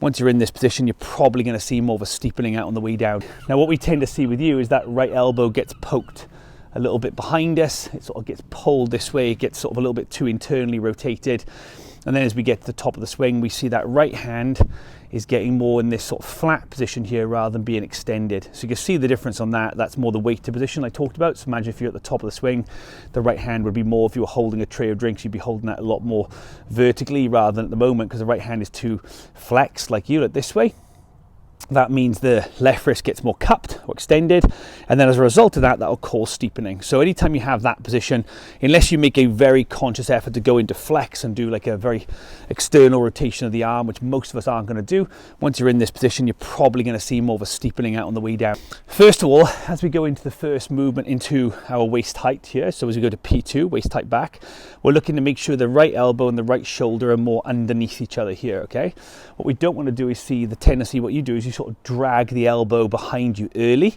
Once you're in this position, you're probably going to see more of a steepening out on the way down. Now, what we tend to see with you is that right elbow gets poked a little bit behind us. It sort of gets pulled this way. It gets sort of a little bit too internally rotated. And then as we get to the top of the swing, we see that right hand is getting more in this sort of flat position here rather than being extended. So you can see the difference on that. That's more the weighted position I talked about. So imagine if you're at the top of the swing, the right hand would be more, if you were holding a tray of drinks, you'd be holding that a lot more vertically rather than at the moment, because the right hand is too flexed like you, like this way. That means the left wrist gets more cupped or extended, and then as a result of that, that'll cause steepening. So anytime you have that position, unless you make a very conscious effort to go into flex and do like a very external rotation of the arm, which most of us aren't going to do, once you're in this position, you're probably going to see more of a steepening out on the way down. First of all, as we go into the first movement into our waist height here, so as we go to P2, waist height back, we're looking to make sure the right elbow and the right shoulder are more underneath each other here, okay? What we don't want to do is see the tendency, what you do is you sort of drag the elbow behind you early,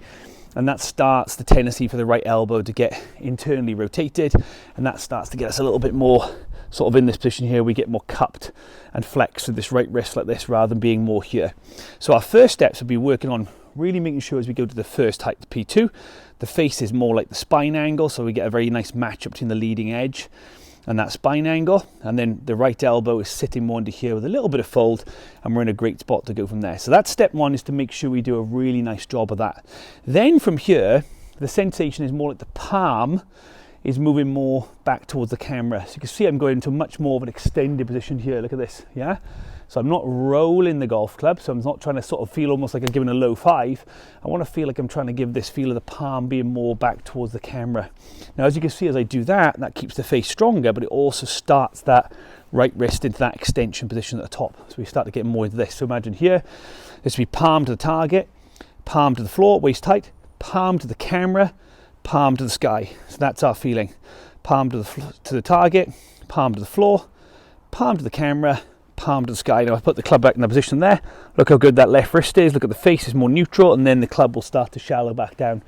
and that starts the tendency for the right elbow to get internally rotated, and that starts to get us a little bit more sort of in this position here. We get more cupped and flexed with this right wrist like this rather than being more here. So our first steps will be working on really making sure as we go to the first height, P2, the face is more like the spine angle, so we get a very nice match up between the leading edge and that spine angle, and then the right elbow is sitting more into here with a little bit of fold, and we're in a great spot to go from there. So that's step one, is to make sure we do a really nice job of that. Then from here, the sensation is more like the palm is moving more back towards the camera. So you can see I'm going into much more of an extended position here. Look at this, yeah? So I'm not rolling the golf club, so I'm not trying to sort of feel almost like I'm giving a low five. I want to feel like I'm trying to give this feel of the palm being more back towards the camera. Now, as you can see, as I do that, that keeps the face stronger, but it also starts that right wrist into that extension position at the top. So we start to get more into this. So imagine here, this would be palm to the target, palm to the floor, waist tight, palm to the camera, palm to the sky. So that's our feeling. Palm to the target, palm to the floor, palm to the camera, palm to the sky. Now I put the club back in the position there. Look how good that left wrist is. Look at the face is more neutral, and then the club will start to shallow back down.